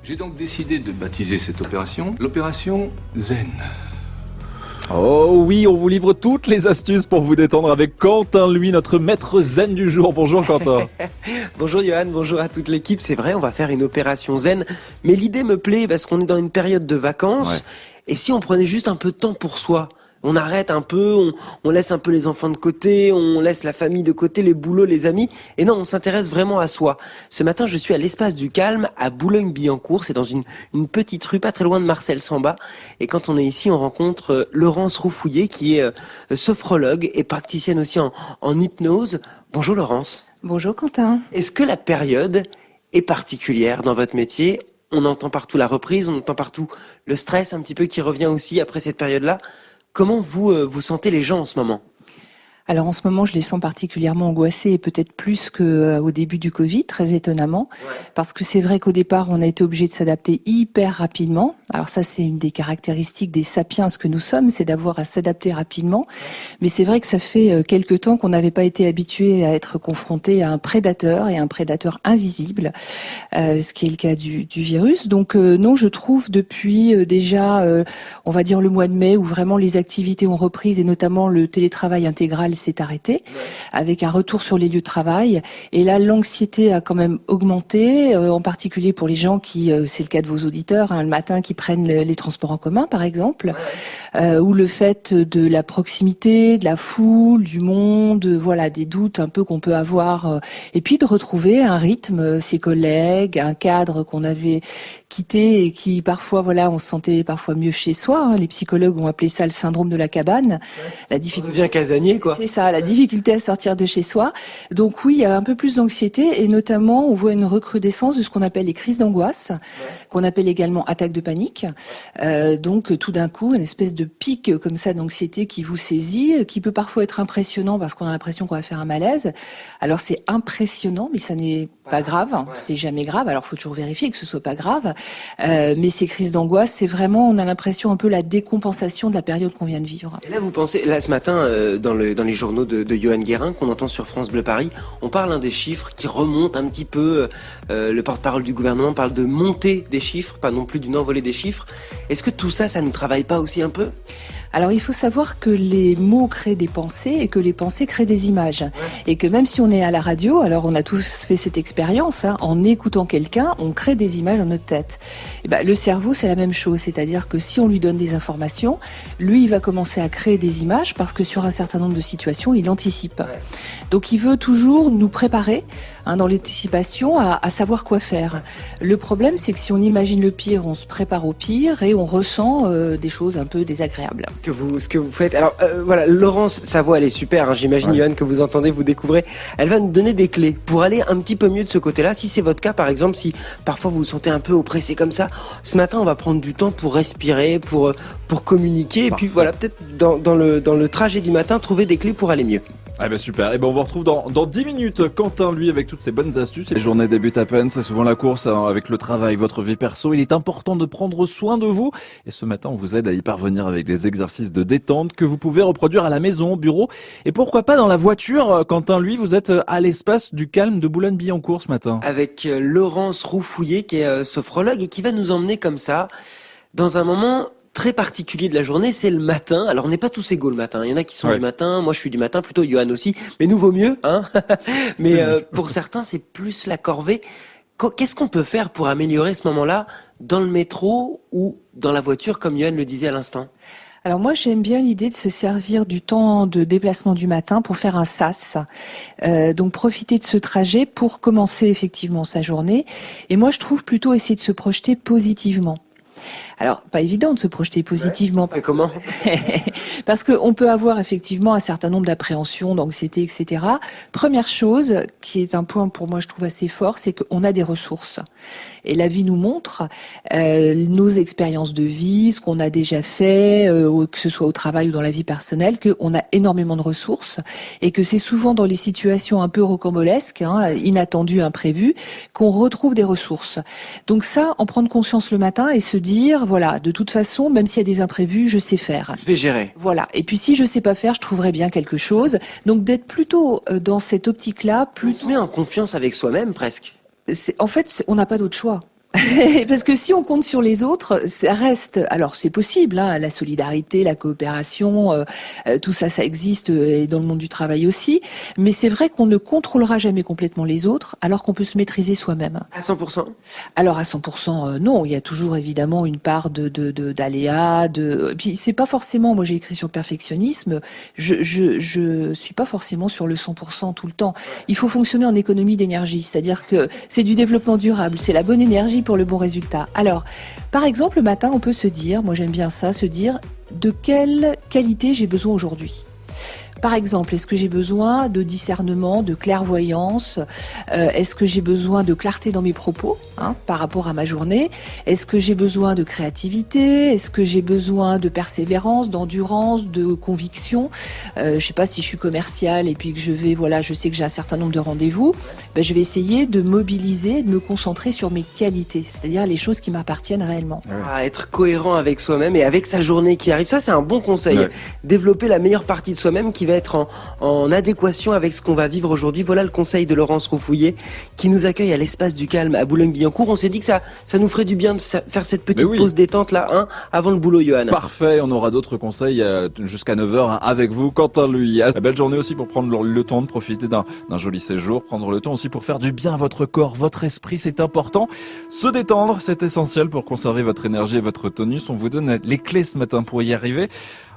J'ai donc décidé de baptiser cette opération l'opération Zen. Oh oui, on vous livre toutes les astuces pour vous détendre avec Quentin, lui, notre maître zen du jour. Bonjour Quentin. Bonjour Johan, bonjour à toute l'équipe. C'est vrai, on va faire une opération zen. Mais l'idée me plaît parce qu'on est dans une période de vacances. Ouais. Et si on prenait juste un peu de temps pour soi? On arrête un peu, on laisse un peu les enfants de côté, on laisse la famille de côté, les boulots, les amis. Et non, on s'intéresse vraiment à soi. Ce matin, je suis à l'Espace du Calme, à Boulogne-Billancourt. C'est dans une petite rue, pas très loin de Marcel-Samba. Et quand on est ici, on rencontre Laurence Roufouillet, qui est sophrologue et praticienne aussi en hypnose. Bonjour Laurence. Bonjour Quentin. Est-ce que la période est particulière dans votre métier? On entend partout la reprise, on entend partout le stress un petit peu qui revient aussi après cette période-là. Comment vous sentez les gens en ce moment? Alors en ce moment, je les sens particulièrement angoissés et peut-être plus qu'au début du Covid, très étonnamment. Ouais. Parce que c'est vrai qu'au départ, on a été obligé de s'adapter hyper rapidement. Alors ça, c'est une des caractéristiques des sapiens que nous sommes, c'est d'avoir à s'adapter rapidement. Mais c'est vrai que ça fait quelque temps qu'on n'avait pas été habitué à être confronté à un prédateur et un prédateur invisible, ce qui est le cas du virus. Donc non, je trouve depuis déjà, on va dire le mois de mai, où vraiment les activités ont repris et notamment le télétravail intégral s'est arrêté, avec un retour sur les lieux de travail. Et là, l'anxiété a quand même augmenté, en particulier pour les gens qui, c'est le cas de vos auditeurs, le matin, qui prennent les transports en commun, par exemple, ou le fait de la proximité, de la foule, du monde, voilà, des doutes un peu qu'on peut avoir, et puis de retrouver un rythme, ses collègues, un cadre qu'on avait quitté et qui parfois, voilà, on se sentait parfois mieux chez soi. Les psychologues ont appelé ça le syndrome de la cabane. La difficulté. On devient casanier, quoi. C'est ça, la difficulté à sortir de chez soi. Donc oui, il y a un peu plus d'anxiété et notamment on voit une recrudescence de ce qu'on appelle les crises d'angoisse, qu'on appelle également attaques de panique. Donc tout d'un coup, une espèce de pic comme ça d'anxiété qui vous saisit, qui peut parfois être impressionnant parce qu'on a l'impression qu'on va faire un malaise. Alors c'est impressionnant, mais ça n'est pas grave, c'est jamais grave. Alors faut toujours vérifier que ce soit pas grave. Mais ces crises d'angoisse, c'est vraiment, on a l'impression un peu la décompensation de la période qu'on vient de vivre. Et là, vous pensez, là ce matin, dans les journaux de Johan Guérin, qu'on entend sur France Bleu Paris, on parle des chiffres qui remontent un petit peu. Le porte-parole du gouvernement parle de montée des chiffres, pas non plus d'une envolée des chiffres. Est-ce que tout ça, ça ne travaille pas aussi un peu? Alors il faut savoir que les mots créent des pensées et que les pensées créent des images. Et que même si on est à la radio, alors on a tous fait cette expérience, en écoutant quelqu'un, on crée des images dans notre tête. Et le cerveau, c'est la même chose, c'est-à-dire que si on lui donne des informations, lui, il va commencer à créer des images parce que sur un certain nombre de situations, il anticipe. Donc il veut toujours nous préparer dans l'anticipation à savoir quoi faire. Le problème, c'est que si on imagine le pire, on se prépare au pire et on ressent des choses un peu désagréables. Ce que vous faites. Alors voilà, Laurence, sa voix elle est super, j'imagine Johan que vous entendez, vous découvrez. Elle va nous donner des clés pour aller un petit peu mieux de ce côté-là. Si c'est votre cas par exemple, si parfois vous vous sentez un peu oppressé comme ça, ce matin on va prendre du temps pour respirer, pour communiquer. Et puis voilà, peut-être dans le trajet du matin, trouver des clés pour aller mieux. Ah super, et on vous retrouve dans 10 minutes. Quentin, lui, avec toutes ses bonnes astuces. Les journées débutent à peine, c'est souvent la course avec le travail, votre vie perso. Il est important de prendre soin de vous. Et ce matin, on vous aide à y parvenir avec des exercices de détente que vous pouvez reproduire à la maison, au bureau. Et pourquoi pas dans la voiture. Quentin, lui, vous êtes à l'Espace du Calme de Boulogne-Billancourt ce matin. Avec Laurence Roufouillet qui est sophrologue et qui va nous emmener comme ça dans un moment très particulier de la journée, c'est le matin. Alors on n'est pas tous égaux le matin. Il y en a qui sont du matin, moi je suis du matin, plutôt Johan aussi. Mais nous vaut mieux, Mais pour certains, c'est plus la corvée. Qu'est-ce qu'on peut faire pour améliorer ce moment-là dans le métro ou dans la voiture, comme Johan le disait à l'instant? Alors moi, j'aime bien l'idée de se servir du temps de déplacement du matin pour faire un sas. Donc profiter de ce trajet pour commencer effectivement sa journée. Et moi, je trouve plutôt essayer de se projeter positivement. Alors, pas évident de se projeter positivement. Comment? Parce qu'on peut avoir effectivement un certain nombre d'appréhensions, d'anxiété, etc. Première chose, qui est un point pour moi je trouve assez fort, c'est qu'on a des ressources. Et la vie nous montre nos expériences de vie, ce qu'on a déjà fait, que ce soit au travail ou dans la vie personnelle, qu'on a énormément de ressources et que c'est souvent dans les situations un peu rocambolesques, inattendues, imprévues, qu'on retrouve des ressources. Donc ça, en prendre conscience le matin et se dire, voilà, de toute façon, même s'il y a des imprévus, je sais faire. Je vais gérer. Voilà. Et puis si je sais pas faire, je trouverai bien quelque chose. Donc d'être plutôt dans cette optique-là, On se met en confiance avec soi-même presque. En fait, on n'a pas d'autre choix. Parce que si on compte sur les autres, ça reste. Alors c'est possible, hein, la solidarité, la coopération, tout ça, ça existe et dans le monde du travail aussi. Mais c'est vrai qu'on ne contrôlera jamais complètement les autres, alors qu'on peut se maîtriser soi-même. À 100%? Alors à 100%, non. Il y a toujours évidemment une part d'aléas. Puis c'est pas forcément. Moi j'ai écrit sur le perfectionnisme. Je suis pas forcément sur le 100% tout le temps. Il faut fonctionner en économie d'énergie, c'est-à-dire que c'est du développement durable, c'est la bonne énergie pour le bon résultat. Alors, par exemple, le matin, on peut se dire, moi j'aime bien ça, se dire de quelle qualité j'ai besoin aujourd'hui. Par exemple, est-ce que j'ai besoin de discernement, de clairvoyance? Est-ce que j'ai besoin de clarté dans mes propos, par rapport à ma journée? Est-ce que j'ai besoin de créativité? Est-ce que j'ai besoin de persévérance, d'endurance, de conviction? Je sais pas, si je suis commerciale et puis que je sais que j'ai un certain nombre de rendez-vous, je vais essayer de mobiliser, de me concentrer sur mes qualités, c'est-à-dire les choses qui m'appartiennent réellement. Être cohérent avec soi-même et avec sa journée qui arrive, ça c'est un bon conseil. Ouais. Développer la meilleure partie de soi-même qui va être en adéquation avec ce qu'on va vivre aujourd'hui. Voilà le conseil de Laurence Roufouillet qui nous accueille à l'Espace du Calme à Boulogne-Billancourt. On s'est dit que ça nous ferait du bien de faire cette petite pause détente là, avant le boulot, Johan. Parfait, on aura d'autres conseils jusqu'à 9h avec vous. Quentin, lui, belle journée aussi pour prendre le temps de profiter d'un joli séjour, prendre le temps aussi pour faire du bien à votre corps, votre esprit, c'est important. Se détendre, c'est essentiel pour conserver votre énergie et votre tonus. On vous donne les clés ce matin pour y arriver.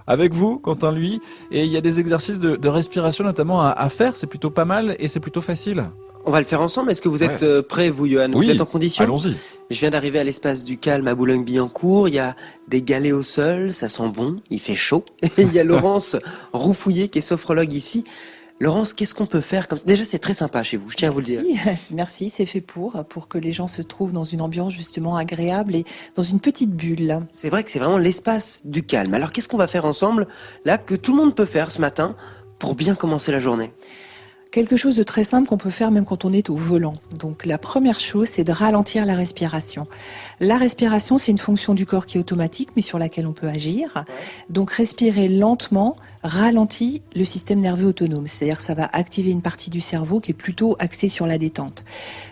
Avec vous, Quentin, lui, et il y a des exercices de respiration notamment à faire, c'est plutôt pas mal et c'est plutôt facile. On va le faire ensemble. Est-ce que vous êtes prêts, vous, Johan? Oui, vous êtes en condition? Allons-y. Je viens d'arriver à l'Espace du Calme à Boulogne-Billancourt. Il y a des galets au sol, ça sent bon, il fait chaud. Et il y a Laurence Roufouillet qui est sophrologue ici. Laurence, qu'est-ce qu'on peut faire comme ça? Déjà, c'est très sympa chez vous, je tiens à vous le dire. Merci, c'est fait pour que les gens se trouvent dans une ambiance justement agréable et dans une petite bulle. C'est vrai que c'est vraiment l'espace du calme. Alors, qu'est-ce qu'on va faire ensemble, là, que tout le monde peut faire ce matin pour bien commencer la journée? Quelque chose de très simple qu'on peut faire même quand on est au volant. Donc la première chose, c'est de ralentir la respiration. La respiration, c'est une fonction du corps qui est automatique, mais sur laquelle on peut agir. Donc respirer lentement ralentit le système nerveux autonome. C'est-à-dire que ça va activer une partie du cerveau qui est plutôt axée sur la détente.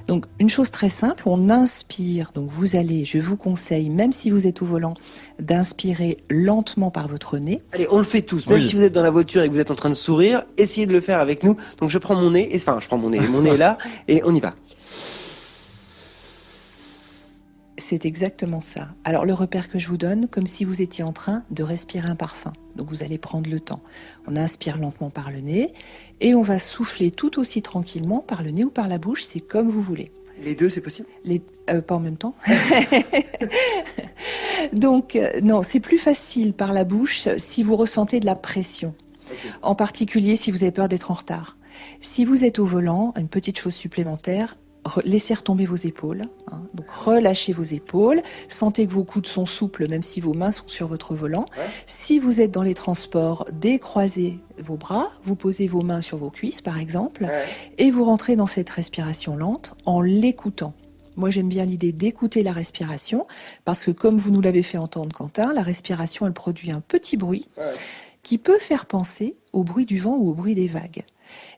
Donc une chose très simple, on inspire. Donc je vous conseille, même si vous êtes au volant, d'inspirer lentement par votre nez. Allez, on le fait tous. Même si vous êtes dans la voiture et que vous êtes en train de sourire, essayez de le faire avec nous. Donc je prends mon nez, mon nez est là, et on y va. C'est exactement ça. Alors le repère que je vous donne, comme si vous étiez en train de respirer un parfum. Donc vous allez prendre le temps. On inspire lentement par le nez et on va souffler tout aussi tranquillement par le nez ou par la bouche, c'est comme vous voulez. Les deux, c'est possible? Pas en même temps. Donc non, c'est plus facile par la bouche si vous ressentez de la pression. Okay. En particulier si vous avez peur d'être en retard. Si vous êtes au volant, une petite chose supplémentaire, laissez retomber vos épaules. Donc relâchez vos épaules, sentez que vos coudes sont souples même si vos mains sont sur votre volant. Si vous êtes dans les transports, décroisez vos bras, vous posez vos mains sur vos cuisses par exemple, et vous rentrez dans cette respiration lente en l'écoutant. Moi, j'aime bien l'idée d'écouter la respiration parce que comme vous nous l'avez fait entendre, Quentin, la respiration, elle produit un petit bruit qui peut faire penser au bruit du vent ou au bruit des vagues.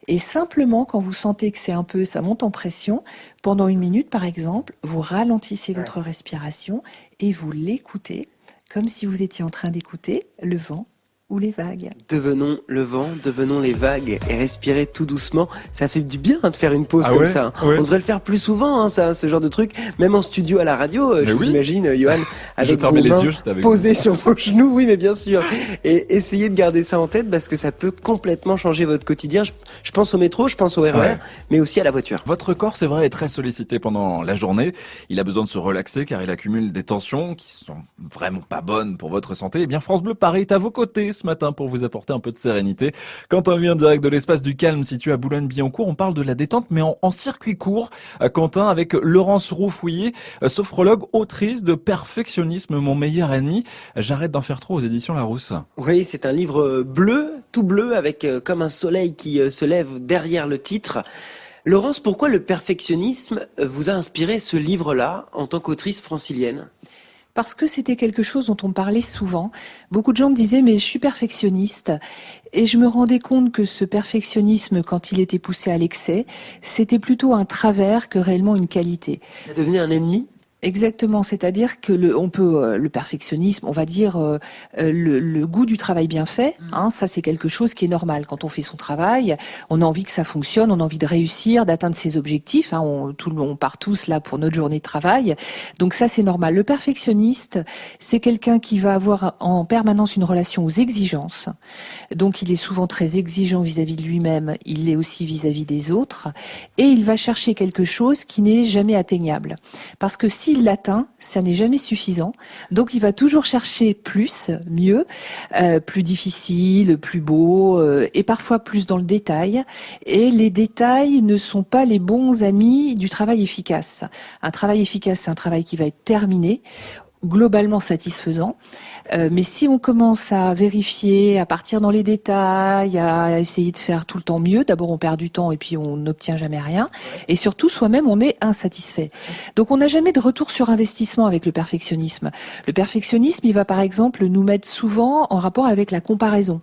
Et simplement, quand vous sentez que ça monte en pression, pendant 1 minute par exemple, vous ralentissez votre respiration et vous l'écoutez comme si vous étiez en train d'écouter le vent ou les vagues. Devenons le vent, devenons les vagues et respirez tout doucement. Ça fait du bien de faire une pause comme ça. On devrait le faire plus souvent, ce genre de truc. Même en studio à la radio, je vous imagine, Johan, avec vos mains posées sur vos genoux. Oui, mais bien sûr. Et essayez de garder ça en tête parce que ça peut complètement changer votre quotidien. Je pense au métro, je pense au RER, mais aussi à la voiture. Votre corps, c'est vrai, est très sollicité pendant la journée. Il a besoin de se relaxer car il accumule des tensions qui sont vraiment pas bonnes pour votre santé. Eh bien, France Bleu Paris est à vos côtés ce matin pour vous apporter un peu de sérénité. Quentin, lui, en direct de l'Espace du Calme situé à Boulogne-Billancourt, on parle de la détente mais en circuit court. Quentin, avec Laurence Roufouillet, sophrologue, autrice de Perfectionnisme, mon meilleur ennemi. J'arrête d'en faire trop aux éditions Larousse. Oui, c'est un livre bleu, tout bleu, avec comme un soleil qui se lève derrière le titre. Laurence, pourquoi le perfectionnisme vous a inspiré ce livre-là en tant qu'autrice francilienne ? Parce que c'était quelque chose dont on parlait souvent. Beaucoup de gens me disaient « mais je suis perfectionniste ». Et je me rendais compte que ce perfectionnisme, quand il était poussé à l'excès, c'était plutôt un travers que réellement une qualité. Ça devenait un ennemi ? Exactement, c'est-à-dire que le perfectionnisme, on va dire le goût du travail bien fait, hein, ça c'est quelque chose qui est normal. Quand on fait son travail, on a envie que ça fonctionne, on a envie de réussir, d'atteindre ses objectifs. Hein, on part tous là pour notre journée de travail, donc ça c'est normal. Le perfectionniste, c'est quelqu'un qui va avoir en permanence une relation aux exigences. Donc il est souvent très exigeant vis-à-vis de lui-même, il l'est aussi vis-à-vis des autres, et il va chercher quelque chose qui n'est jamais atteignable. Parce que s'il l'atteint, ça n'est jamais suffisant. Donc il va toujours chercher plus, mieux, plus difficile, plus beau, et parfois plus dans le détail. Et les détails ne sont pas les bons amis du travail efficace. Un travail efficace, c'est un travail qui va être terminé, globalement satisfaisant. Mais si on commence à vérifier, à partir dans les détails, à essayer de faire tout le temps mieux, d'abord on perd du temps et puis on n'obtient jamais rien. Et surtout, soi-même, on est insatisfait. Donc on n'a jamais de retour sur investissement avec le perfectionnisme. Le perfectionnisme, il va par exemple nous mettre souvent en rapport avec la comparaison.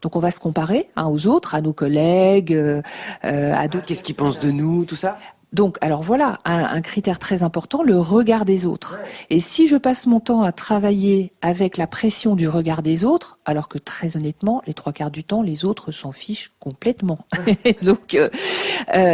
Donc on va se comparer aux autres, à nos collègues, à d'autres. Qu'est-ce qu'ils pensent de nous, tout ça? Donc, alors voilà, un critère très important, le regard des autres. Et si je passe mon temps à travailler avec la pression du regard des autres, alors que très honnêtement, les 3/4 du temps, les autres s'en fichent complètement. Donc,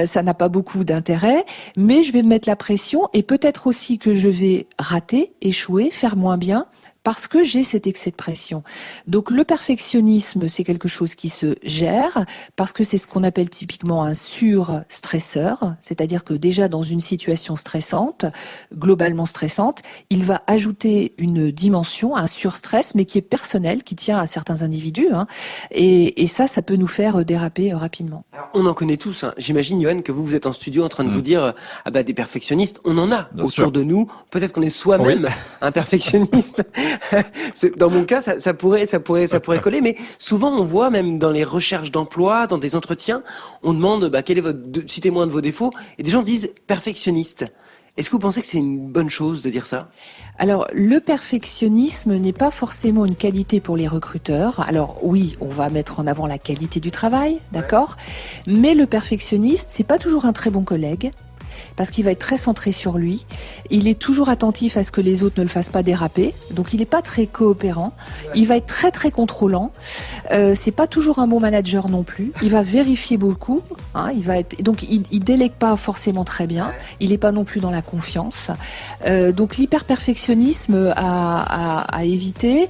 ça n'a pas beaucoup d'intérêt, mais je vais me mettre la pression et peut-être aussi que je vais rater, échouer, faire moins bien, parce que j'ai cet excès de pression. Donc le perfectionnisme, c'est quelque chose qui se gère, parce que c'est ce qu'on appelle typiquement un surstresseur, c'est-à-dire que déjà dans une situation stressante, globalement stressante, il va ajouter une dimension, un surstress, mais qui est personnel, qui tient à certains individus, hein, et ça peut nous faire déraper rapidement. Alors, on en connaît tous, hein. J'imagine, Johan, que vous êtes en studio en train de vous dire, des perfectionnistes, on en a Bien autour sûr. de nous. Peut-être qu'on est soi-même un perfectionniste. Dans mon cas, ça pourrait coller, mais souvent on voit même dans les recherches d'emploi, dans des entretiens, on demande quel est citez-moi un de vos défauts, et des gens disent perfectionniste. Est-ce que vous pensez que c'est une bonne chose de dire ça? Alors, le perfectionnisme n'est pas forcément une qualité pour les recruteurs. Alors oui, on va mettre en avant la qualité du travail, d'accord? Mais le perfectionniste, c'est pas toujours un très bon collègue, parce qu'il va être très centré sur lui. Il est toujours attentif à ce que les autres ne le fassent pas déraper. Donc il n'est pas très coopérant. Il va être très très contrôlant. C'est pas toujours un bon manager non plus. Il va vérifier beaucoup. Hein, donc il délègue pas forcément très bien. Il n'est pas non plus dans la confiance. Donc l'hyper-perfectionnisme à éviter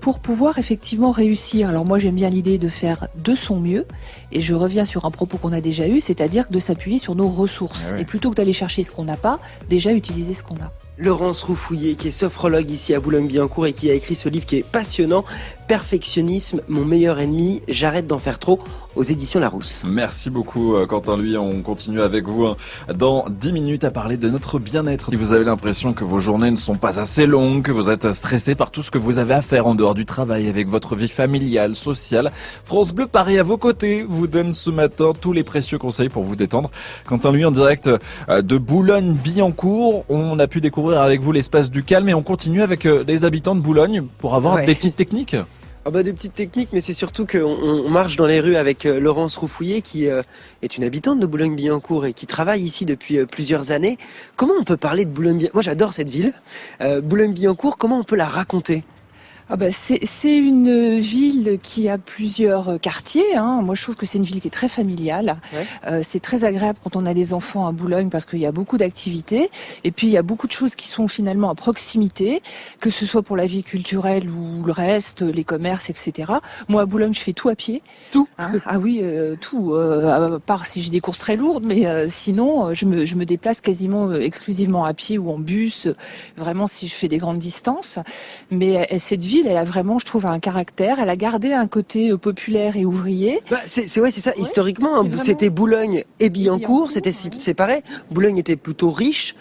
pour pouvoir effectivement réussir. Alors moi j'aime bien l'idée de faire de son mieux. Et je reviens sur un propos qu'on a déjà eu, c'est-à-dire de s'appuyer sur nos ressources. Et plutôt que d'aller chercher ce qu'on n'a pas, déjà utiliser ce qu'on a. Laurence Roufouillet, qui est sophrologue ici à Boulogne-Billancourt et qui a écrit ce livre qui est passionnant, Perfectionnisme, mon meilleur ennemi, j'arrête d'en faire trop, aux éditions Larousse. Merci beaucoup Quentin. Lui, on continue avec vous dans 10 minutes à parler de notre bien-être. Si vous avez l'impression que vos journées ne sont pas assez longues, que vous êtes stressé par tout ce que vous avez à faire en dehors du travail, avec votre vie familiale, sociale, France Bleu Paris à vos côtés vous donne ce matin tous les précieux conseils pour vous détendre. Quentin, lui, en direct de Boulogne-Billancourt, on a pu découvrir avec vous l'espace du calme et on continue avec des habitants de Boulogne pour avoir des petites techniques. Des petites techniques, mais c'est surtout qu'on marche dans les rues avec Laurence Roufouillet, qui est une habitante de Boulogne-Billancourt et qui travaille ici depuis plusieurs années. Comment on peut parler de Boulogne-Billancourt? Moi, j'adore cette ville. Boulogne-Billancourt, comment on peut la raconter? C'est une ville qui a plusieurs quartiers. Hein. Moi, je trouve que c'est une ville qui est très familiale. C'est très agréable quand on a des enfants à Boulogne parce qu'il y a beaucoup d'activités. Et puis, il y a beaucoup de choses qui sont finalement à proximité, que ce soit pour la vie culturelle ou le reste, les commerces, etc. Moi, à Boulogne, je fais tout à pied. Tout Ah oui, tout. À part si j'ai des courses très lourdes, mais sinon, je me déplace quasiment exclusivement à pied ou en bus. Vraiment, si je fais des grandes distances. Mais cette ville, elle a vraiment, je trouve, un caractère. Elle a gardé un côté populaire et ouvrier. C'est ça. Ouais, historiquement, c'était Boulogne et Billancourt. C'était séparé. Boulogne était plutôt riche,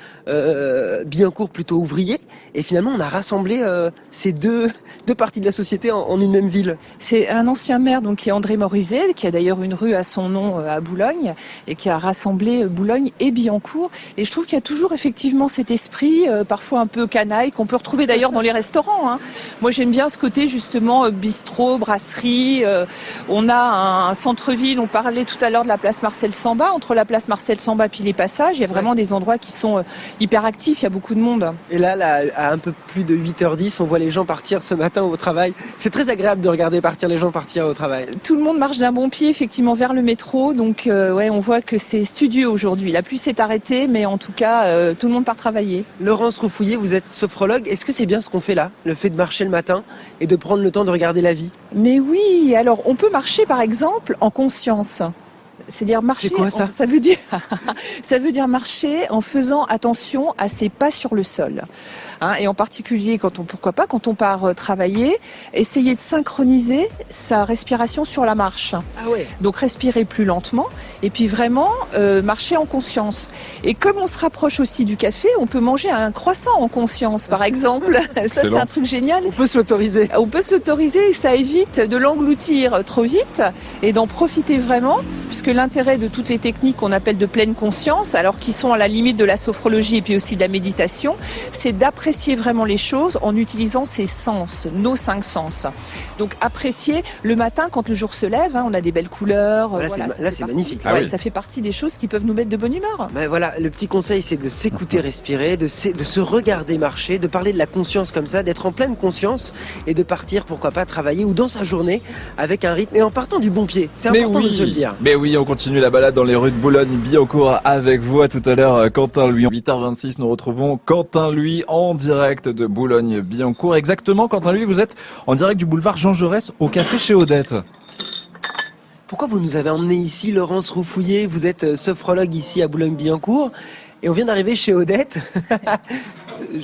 Billancourt plutôt ouvrier. Et finalement, on a rassemblé ces deux parties de la société en une même ville. C'est un ancien maire, donc, qui est André Morizet, qui a d'ailleurs une rue à son nom à Boulogne, et qui a rassemblé Boulogne et Billancourt. Et je trouve qu'il y a toujours effectivement cet esprit, parfois un peu canaille, qu'on peut retrouver d'ailleurs dans les restaurants. Hein. Moi, j'aime j'aime bien ce côté justement bistrot, brasserie. On a un centre-ville, on parlait tout à l'heure de la place Marcel Samba. Entre la place Marcel Samba puis les passages, il y a vraiment des endroits qui sont hyper actifs, il y a beaucoup de monde. Et là, à un peu plus de 8h10, on voit les gens partir ce matin au travail. C'est très agréable de regarder partir les gens partir au travail. Tout le monde marche d'un bon pied effectivement vers le métro, donc ouais, on voit que c'est studieux aujourd'hui. La pluie s'est arrêtée, mais en tout cas, tout le monde part travailler. Laurence Roufouillet, vous êtes sophrologue. Est-ce que c'est bien ce qu'on fait là, le fait de marcher le matin et de prendre le temps de regarder la vie? Mais oui, alors on peut marcher par exemple en conscience. C'est-à-dire marcher. C'est quoi ça? Ça veut dire marcher en faisant attention à ses pas sur le sol. Hein, et en particulier quand on part travailler, essayer de synchroniser sa respiration sur la marche. Ah ouais. Donc respirer plus lentement et puis vraiment marcher en conscience. Et comme on se rapproche aussi du café, on peut manger un croissant en conscience par exemple. Ça c'est un truc génial. On peut se l'autoriser. On peut s'autoriser et ça évite de l'engloutir trop vite et d'en profiter vraiment, puisque l'intérêt de toutes les techniques qu'on appelle de pleine conscience, alors qui sont à la limite de la sophrologie et puis aussi de la méditation, c'est d'apprécier vraiment les choses en utilisant ses sens, nos 5 sens. Donc apprécier le matin quand le jour se lève, hein, on a des belles couleurs. Là c'est magnifique. Ah oui. Ça fait partie des choses qui peuvent nous mettre de bonne humeur. Ben voilà, le petit conseil c'est de s'écouter respirer, de se regarder marcher, de parler de la conscience comme ça, d'être en pleine conscience et de partir pourquoi pas travailler ou dans sa journée avec un rythme et en partant du bon pied. C'est important de se le dire. Mais oui, on continue la balade dans les rues de Boulogne-Billancourt avec vous. À tout à l'heure, Quentin Louis. 8h26, nous retrouvons Quentin Louis en direct de Boulogne-Billancourt. Exactement, Quentin Louis, vous êtes en direct du boulevard Jean Jaurès au café chez Odette. Pourquoi vous nous avez emmené ici, Laurence Roufouillet? Vous êtes sophrologue ici à Boulogne-Billancourt et on vient d'arriver chez Odette.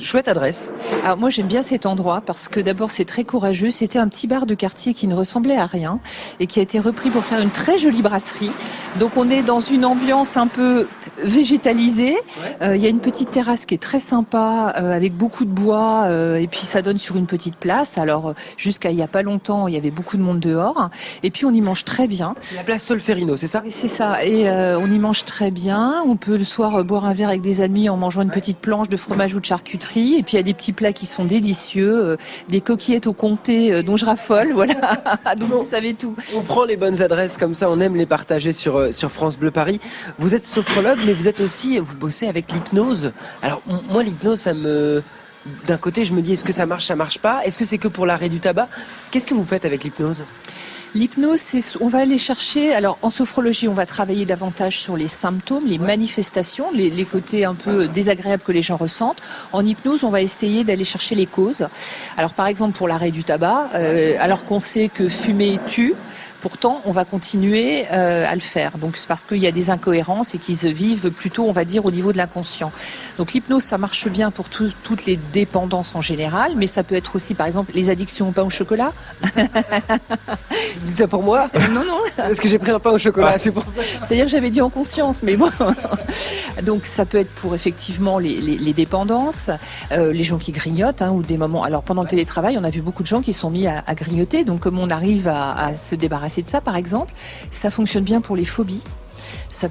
Chouette adresse. Alors moi j'aime bien cet endroit parce que d'abord c'est très courageux. C'était un petit bar de quartier qui ne ressemblait à rien et qui a été repris pour faire une très jolie brasserie. Donc on est dans une ambiance un peu végétalisée. Il y a une petite terrasse qui est très sympa avec beaucoup de bois et puis ça donne sur une petite place. Alors jusqu'à il y a pas longtemps il y avait beaucoup de monde dehors et puis on y mange très bien. C'est la place Solferino, c'est ça? Et c'est ça. Et on y mange très bien. On peut le soir boire un verre avec des amis en mangeant une petite planche de fromage ou de charcuterie. Et puis il y a des petits plats qui sont délicieux, des coquillettes au comté dont je raffole, voilà. Donc vous savez tout. On prend les bonnes adresses comme ça, on aime les partager sur France Bleu Paris. Vous êtes sophrologue, mais vous bossez avec l'hypnose. Alors moi l'hypnose, d'un côté je me dis est-ce que ça marche pas? Est-ce que c'est que pour l'arrêt du tabac? Qu'est-ce que vous faites avec l'hypnose? L'hypnose, on va aller chercher, alors en sophrologie, on va travailler davantage sur les symptômes, les manifestations, les côtés un peu désagréables que les gens ressentent. En hypnose, on va essayer d'aller chercher les causes. Alors par exemple, pour l'arrêt du tabac, alors qu'on sait que fumer tue, pourtant, on va continuer à le faire. Donc, c'est parce qu'il y a des incohérences et qu'ils vivent plutôt, on va dire, au niveau de l'inconscient. Donc, l'hypnose, ça marche bien pour toutes les dépendances en général, mais ça peut être aussi, par exemple, les addictions au pain au chocolat. Vous dites ça pour moi? Non, non. Parce que j'ai pris un pain au chocolat, c'est pour ça. C'est-à-dire que j'avais dit en conscience, mais bon. Donc, ça peut être pour effectivement les dépendances, les gens qui grignotent, hein, ou des moments. Alors, pendant le télétravail, on a vu beaucoup de gens qui sont mis à grignoter. Donc, comme on arrive à se débarrasser de ça, par exemple, ça fonctionne bien pour les phobies.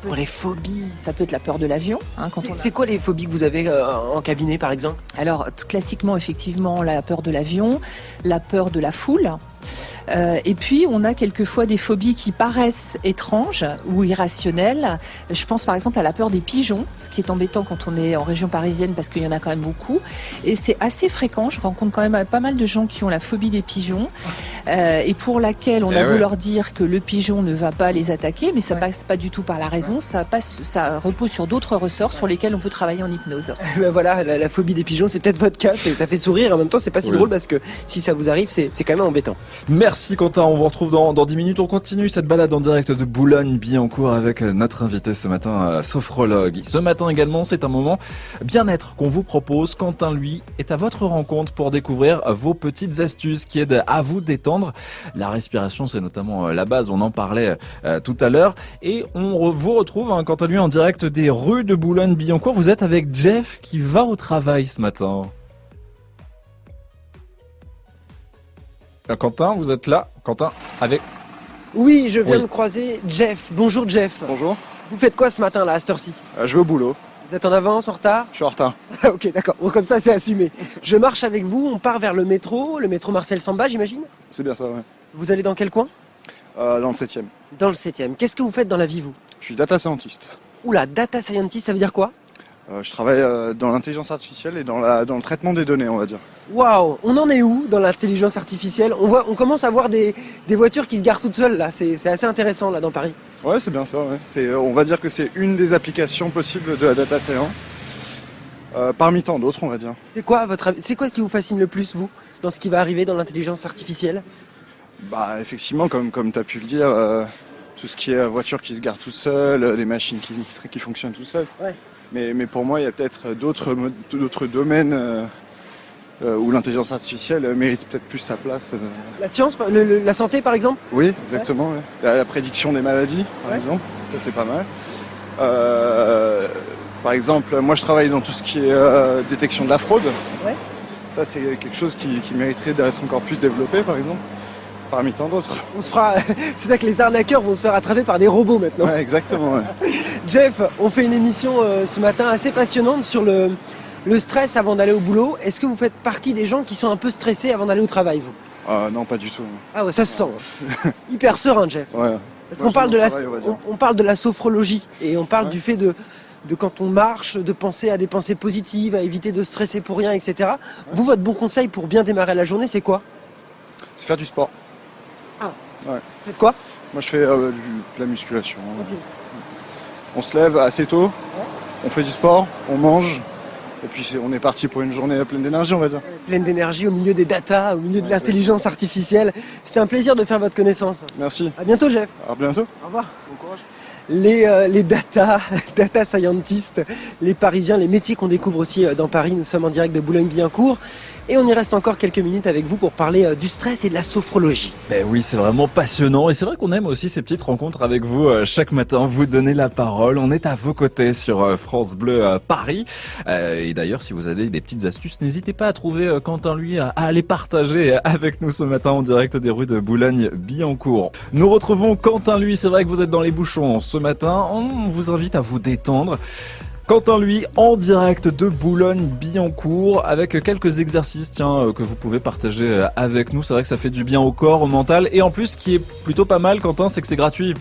Pour les phobies. Ça peut être la peur de l'avion. Hein, c'est quoi les phobies que vous avez en cabinet, par exemple? Alors, classiquement, effectivement, la peur de l'avion, la peur de la foule. Et puis, on a quelquefois des phobies qui paraissent étranges ou irrationnelles. Je pense par exemple à la peur des pigeons, ce qui est embêtant quand on est en région parisienne parce qu'il y en a quand même beaucoup. Et c'est assez fréquent. Je rencontre quand même pas mal de gens qui ont la phobie des pigeons et pour laquelle on a beau leur dire que le pigeon ne va pas les attaquer, mais ça passe pas du tout par la raison. Ça repose sur d'autres ressorts sur lesquels on peut travailler en hypnose. Ben voilà, la phobie des pigeons, c'est peut-être votre cas. Ça fait sourire. En même temps, c'est pas si drôle parce que si ça vous arrive, c'est quand même embêtant. Merci Quentin, on vous retrouve dans 10 minutes. On continue cette balade en direct de Boulogne-Billancourt avec notre invité ce matin, sophrologue. Ce matin également, c'est un moment bien-être qu'on vous propose. Quentin, lui, est à votre rencontre pour découvrir vos petites astuces qui aident à vous détendre. La respiration, c'est notamment la base, on en parlait tout à l'heure. Et on vous retrouve, hein, Quentin, lui, en direct des rues de Boulogne-Billancourt. Vous êtes avec Jeff qui va au travail ce matin. Quentin, vous êtes là? Quentin, avec... Oui, je viens de croiser Jeff. Bonjour Jeff. Bonjour. Vous faites quoi ce matin là, à cette heure-ci? Je vais au boulot. Vous êtes en avance, en retard? Je suis en retard. Ok, d'accord. Bon, comme ça, c'est assumé. Je marche avec vous, on part vers le métro Marcel Samba, j'imagine? C'est bien ça, ouais. Vous allez dans quel coin? Dans le 7e. Dans le 7e. Qu'est-ce que vous faites dans la vie, vous? Je suis data scientist. Oula, data scientist, ça veut dire quoi? Je travaille dans l'intelligence artificielle et dans le traitement des données, on va dire. Waouh, on en est où dans l'intelligence artificielle? On commence à voir des voitures qui se garent toutes seules, là. C'est assez intéressant, là, dans Paris. Ouais, c'est bien ça, ouais. On va dire que c'est une des applications possibles de la data science. Parmi tant d'autres, on va dire. C'est quoi qui vous fascine le plus, vous, dans ce qui va arriver dans l'intelligence artificielle? Bah, effectivement, comme tu as pu le dire, tout ce qui est voiture qui se gare toute seule, des machines qui fonctionnent tout seules. Ouais. Mais pour moi, il y a peut-être d'autres domaines où l'intelligence artificielle mérite peut-être plus sa place. La science, la santé, par exemple? Oui, exactement. Ouais. La prédiction des maladies, par exemple, ça c'est pas mal. Par exemple, moi je travaille dans tout ce qui est détection de la fraude. Ouais. Ça c'est quelque chose qui mériterait d'être encore plus développé, par exemple, parmi tant d'autres. C'est-à-dire que les arnaqueurs vont se faire attraper par des robots maintenant. Ouais, exactement. Ouais. Jeff, on fait une émission ce matin assez passionnante sur le stress avant d'aller au boulot. Est-ce que vous faites partie des gens qui sont un peu stressés avant d'aller au travail, vous? Non, pas du tout. Ah ouais, ça se sent. Hyper serein, Jeff. Ouais. Parce Moi, qu'on parle on parle de la sophrologie et on parle Ouais. du fait de quand on marche, de penser à des pensées positives, à éviter de stresser pour rien, etc. Vous, votre bon conseil pour bien démarrer la journée, c'est quoi? C'est faire du sport. Faites quoi? Moi je fais de la musculation. On se lève assez tôt, on fait du sport, on mange, et puis on est parti pour une journée pleine d'énergie, on va dire. Pleine d'énergie au milieu des datas, au milieu de l'intelligence artificielle. C'était un plaisir de faire votre connaissance. Merci. À bientôt, Jeff. À bientôt. Au revoir. Bon courage. Les data scientists, les Parisiens, les métiers qu'on découvre aussi dans Paris. Nous sommes en direct de Boulogne-Billancourt et on y reste encore quelques minutes avec vous pour parler du stress et de la sophrologie. Ben oui, c'est vraiment passionnant et c'est vrai qu'on aime aussi ces petites rencontres avec vous chaque matin, vous donner la parole. On est à vos côtés sur France Bleu Paris. Et d'ailleurs, si vous avez des petites astuces, n'hésitez pas à trouver Quentin lui à les partager avec nous ce matin en direct des rues de Boulogne-Billancourt. Nous retrouvons Quentin lui, c'est vrai que vous êtes dans les bouchons ce matin. On vous invite à vous détendre. Quentin, lui, en direct de Boulogne-Billancourt, avec quelques exercices, que vous pouvez partager avec nous. C'est vrai que ça fait du bien au corps, au mental. Et en plus, ce qui est plutôt pas mal, Quentin, c'est que c'est gratuit.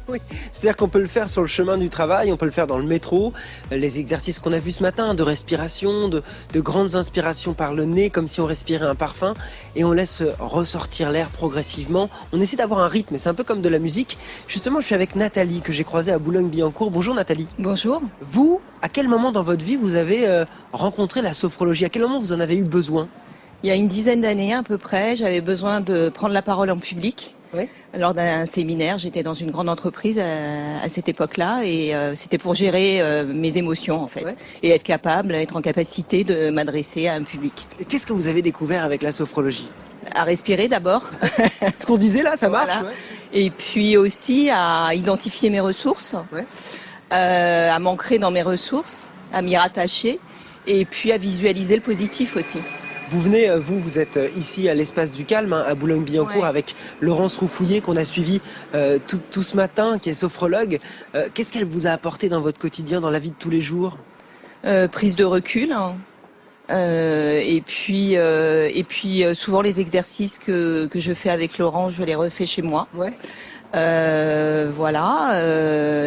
Oui, c'est-à-dire qu'on peut le faire sur le chemin du travail, on peut le faire dans le métro. Les exercices qu'on a vus ce matin, de respiration, de grandes inspirations par le nez, comme si on respirait un parfum, et on laisse ressortir l'air progressivement. On essaie d'avoir un rythme, c'est un peu comme de la musique. Justement, je suis avec Nathalie, que j'ai croisée à Boulogne-Billancourt. Bonjour Nathalie. Bonjour. Vous, à quel moment dans votre vie vous avez rencontré la sophrologie? À quel moment vous en avez eu besoin? Il y a une dizaine d'années à peu près, j'avais besoin de prendre la parole en public. Oui. Lors d'un séminaire, j'étais dans une grande entreprise à cette époque-là et c'était pour gérer mes émotions en fait Ouais. et être capable, être en capacité de m'adresser à un public. Et qu'est-ce que vous avez découvert avec la sophrologie? À respirer d'abord. Ce qu'on disait là, ça marche? Voilà. Et puis aussi à identifier mes ressources, Ouais. à m'ancrer dans mes ressources, à m'y rattacher et puis à visualiser le positif aussi. Vous venez, vous êtes ici à l'Espace du Calme, à Boulogne-Billancourt, Ouais. avec Laurence Roufouillet qu'on a suivi tout ce matin, qui est sophrologue. Qu'est-ce qu'elle vous a apporté dans votre quotidien, dans la vie de tous les jours? Prise de recul. Et puis souvent les exercices que je fais avec Laurent, je les refais chez moi. Ouais. Voilà.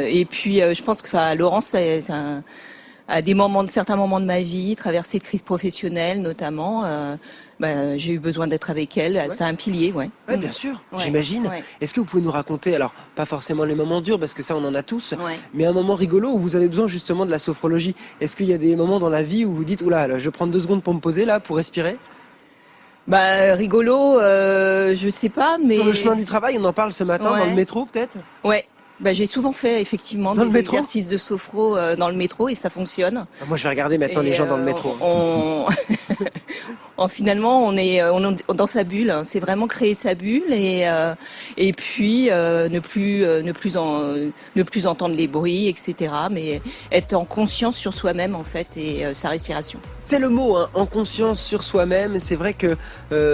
Et puis je pense que Laurent, à certains moments de ma vie, traversée de crise professionnelle notamment, j'ai eu besoin d'être avec elle. Ouais. C'est un pilier, ouais. Ouais, bien sûr, Ouais. j'imagine. Ouais. Est-ce que vous pouvez nous raconter, alors pas forcément les moments durs, parce que ça on en a tous, Ouais. mais un moment rigolo où vous avez besoin justement de la sophrologie? Est-ce qu'il y a des moments dans la vie où vous dites, oula, là, je vais prendre 2 secondes pour me poser là, pour respirer? Rigolo, je sais pas, mais Sur le chemin du travail, on en parle ce matin, Ouais. dans le métro peut-être? ouais. J'ai souvent fait effectivement Dans le des métro exercices de sophro dans le métro et ça fonctionne. Ah, moi je vais regarder maintenant Et, les gens dans le métro. On finalement, on est dans sa bulle. Hein. C'est vraiment créer sa bulle et puis ne plus entendre les bruits, etc. Mais être en conscience sur soi-même en fait et sa respiration. C'est le mot, hein, en conscience sur soi-même. C'est vrai que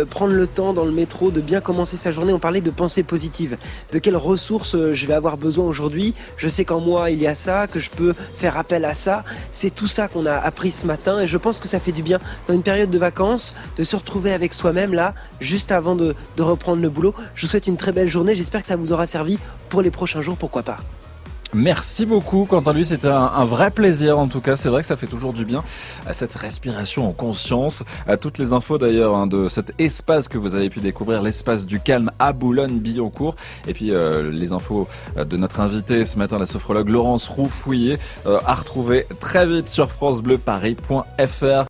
prendre le temps dans le métro de bien commencer sa journée, on parlait de pensée positive. De quelles ressources je vais avoir besoin aujourd'hui. Je sais qu'en moi il y a ça, que je peux faire appel à ça. C'est tout ça qu'on a appris ce matin et je pense que ça fait du bien dans une période de vacances de se retrouver avec soi-même là, juste avant de reprendre le boulot. Je vous souhaite une très belle journée. J'espère que ça vous aura servi pour les prochains jours, pourquoi pas. Merci beaucoup, Quentin. Lui, c'était un vrai plaisir. En tout cas, c'est vrai que ça fait toujours du bien à cette respiration en conscience. À toutes les infos d'ailleurs de cet espace que vous avez pu découvrir, l'espace du calme à Boulogne-Billancourt. Et puis les infos de notre invité ce matin, la sophrologue Laurence Roux-Fouillé, à retrouver très vite sur francebleuparis.fr.